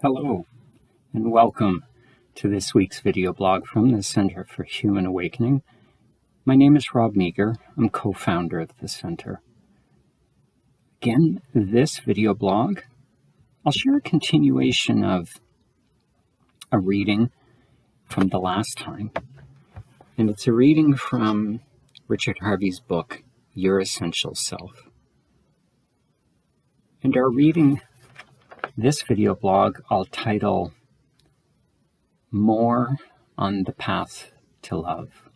Hello, and welcome to this week's video blog from the Center for Human Awakening. My name is Rob Meager. I'm co-founder of the Center. Again, this video blog, I'll share a continuation of a reading from the last time, and it's a reading from Richard Harvey's book, Your Essential Self. And our reading, this video blog, I'll title More on the Path to Love.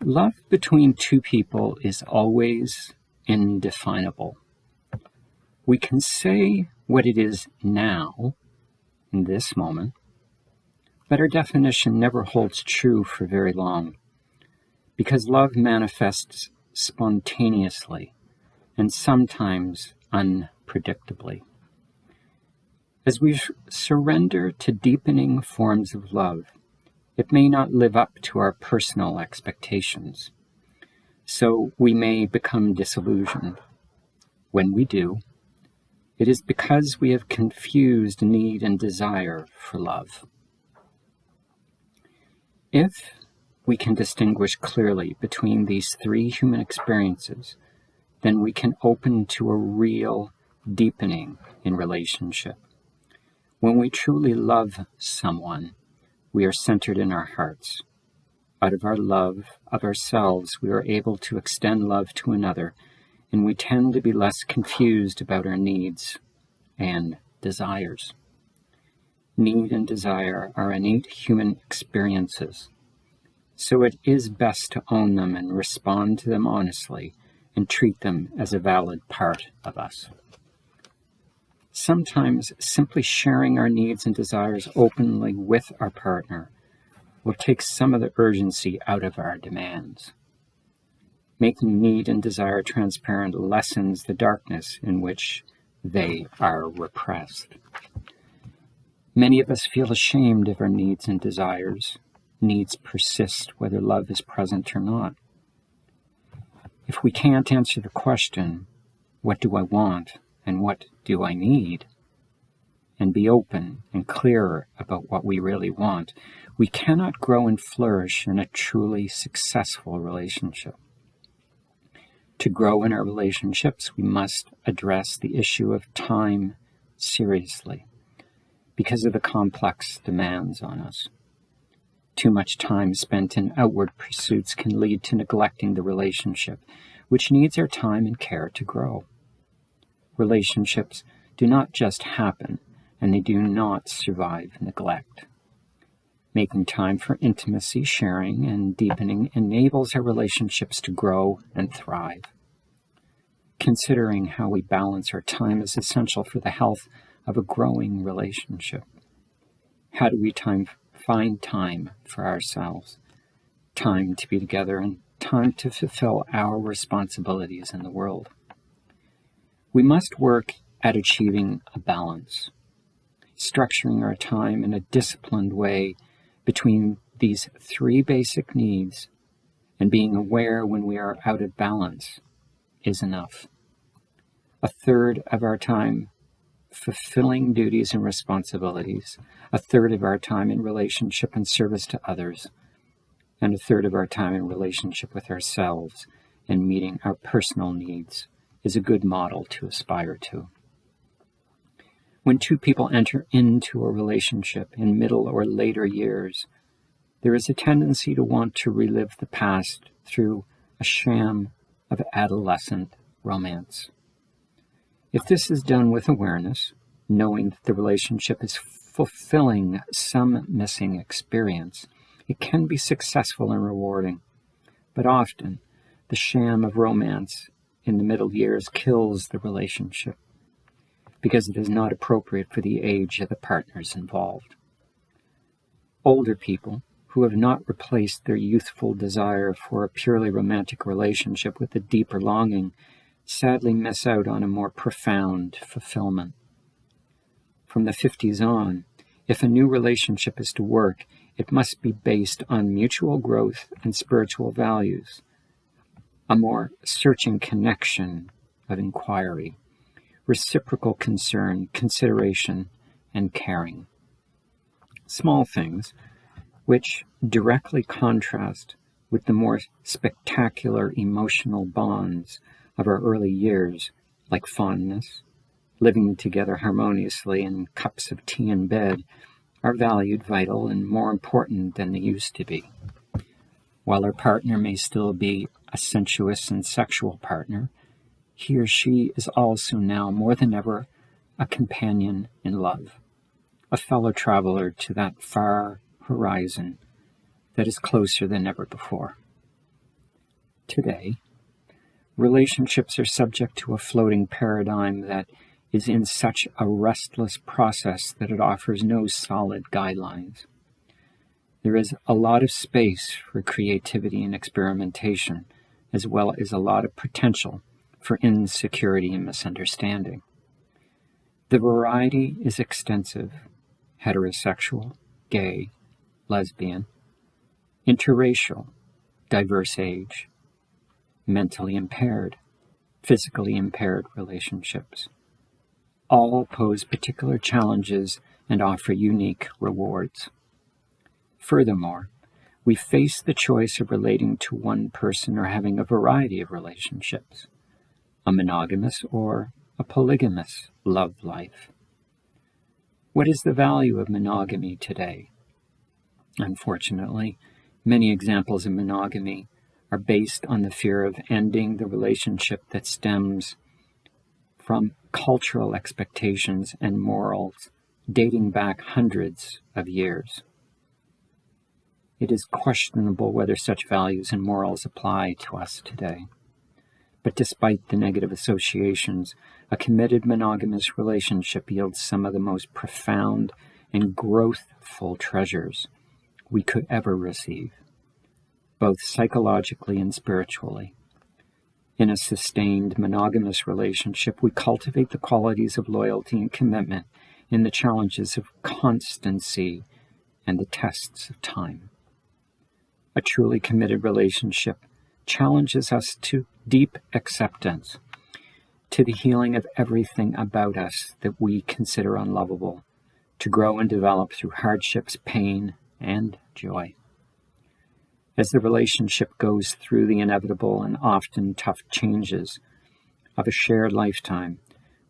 Love between two people is always indefinable. We can say what it is now, in this moment, but our definition never holds true for very long, because love manifests spontaneously and sometimes unpredictably. As we surrender to deepening forms of love, it may not live up to our personal expectations, so we may become disillusioned. When we do, it is because we have confused need and desire for love. If we can distinguish clearly between these three human experiences, then we can open to a real deepening in relationship. When we truly love someone, we are centered in our hearts. Out of our love of ourselves, we are able to extend love to another, and we tend to be less confused about our needs and desires. Need and desire are innate human experiences, so it is best to own them and respond to them honestly and treat them as a valid part of us. Sometimes simply sharing our needs and desires openly with our partner will take some of the urgency out of our demands. Making need and desire transparent lessens the darkness in which they are repressed. Many of us feel ashamed of our needs and desires. Needs persist whether love is present or not. If we can't answer the question, what do I want and what do I need, and be open and clearer about what we really want, we cannot grow and flourish in a truly successful relationship. To grow in our relationships, we must address the issue of time seriously because of the complex demands on us. Too much time spent in outward pursuits can lead to neglecting the relationship, which needs our time and care to grow. Relationships do not just happen, and they do not survive neglect. Making time for intimacy, sharing, and deepening enables our relationships to grow and thrive. Considering how we balance our time is essential for the health of a growing relationship. How do we find time for ourselves, time to be together, and time to fulfill our responsibilities in the world? We must work at achieving a balance, structuring our time in a disciplined way between these three basic needs, and being aware when we are out of balance is enough. A third of our time fulfilling duties and responsibilities, a third of our time in relationship and service to others, and a third of our time in relationship with ourselves and meeting our personal needs is a good model to aspire to. When two people enter into a relationship in middle or later years, there is a tendency to want to relive the past through a sham of adolescent romance. If this is done with awareness, knowing that the relationship is fulfilling some missing experience, it can be successful and rewarding. But often, the sham of romance in the middle years kills the relationship because it is not appropriate for the age of the partners involved. Older people who have not replaced their youthful desire for a purely romantic relationship with a deeper longing sadly miss out on a more profound fulfillment. From the 50s on, if a new relationship is to work, it must be based on mutual growth and spiritual values, a more searching connection of inquiry, reciprocal concern, consideration, and caring. Small things which directly contrast with the more spectacular emotional bonds of our early years, like fondness, living together harmoniously in cups of tea in bed, are valued, vital, and more important than they used to be. While our partner may still be a sensuous and sexual partner, he or she is also now more than ever a companion in love, a fellow traveler to that far horizon that is closer than ever before. Today, relationships are subject to a floating paradigm that is in such a restless process that it offers no solid guidelines. There is a lot of space for creativity and experimentation, as well as a lot of potential for insecurity and misunderstanding. The variety is extensive: heterosexual, gay, lesbian, interracial, diverse age, mentally impaired, physically impaired relationships. All pose particular challenges and offer unique rewards. Furthermore, we face the choice of relating to one person or having a variety of relationships, a monogamous or a polygamous love life. What is the value of monogamy today? Unfortunately, many examples of monogamy are based on the fear of ending the relationship that stems from cultural expectations and morals dating back hundreds of years. It is questionable whether such values and morals apply to us today. But despite the negative associations, a committed monogamous relationship yields some of the most profound and growthful treasures we could ever receive, both psychologically and spiritually. In a sustained monogamous relationship, we cultivate the qualities of loyalty and commitment in the challenges of constancy and the tests of time. A truly committed relationship challenges us to deep acceptance, to the healing of everything about us that we consider unlovable, to grow and develop through hardships, pain, and joy. As the relationship goes through the inevitable and often tough changes of a shared lifetime,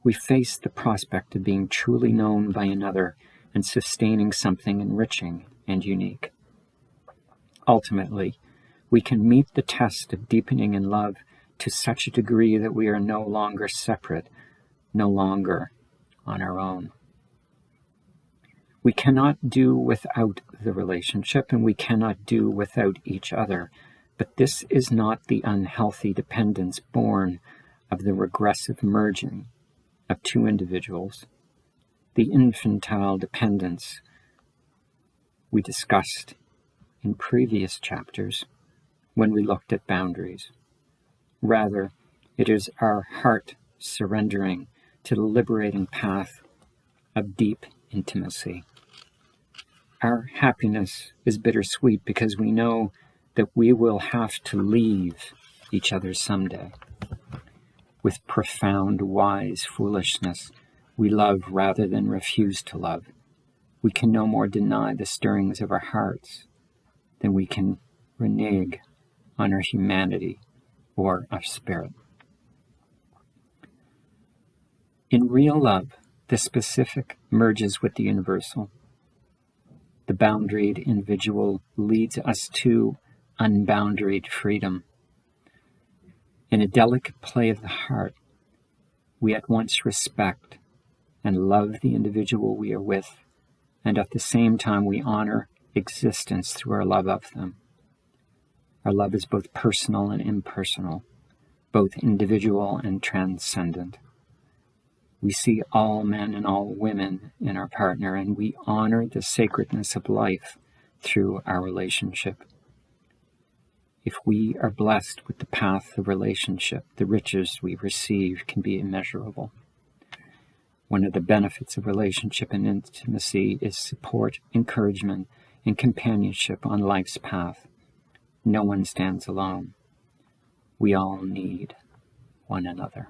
we face the prospect of being truly known by another and sustaining something enriching and unique. Ultimately, we can meet the test of deepening in love to such a degree that we are no longer separate, no longer on our own. We cannot do without the relationship, and we cannot do without each other, but this is not the unhealthy dependence born of the regressive merging of two individuals, the infantile dependence we discussed in previous chapters when we looked at boundaries. Rather, it is our heart surrendering to the liberating path of deep intimacy. Our happiness is bittersweet because we know that we will have to leave each other someday. With profound, wise foolishness, we love rather than refuse to love. We can no more deny the stirrings of our hearts than we can renege on our humanity or our spirit. In real love, the specific merges with the universal. The boundaried individual leads us to unboundaried freedom. In a delicate play of the heart, we at once respect and love the individual we are with, and at the same time we honor existence through our love of them. Our love is both personal and impersonal, both individual and transcendent. We see all men and all women in our partner, and we honor the sacredness of life through our relationship. If we are blessed with the path of relationship, the riches we receive can be immeasurable. One of the benefits of relationship and intimacy is support, encouragement, and companionship on life's path. No one stands alone. We all need one another.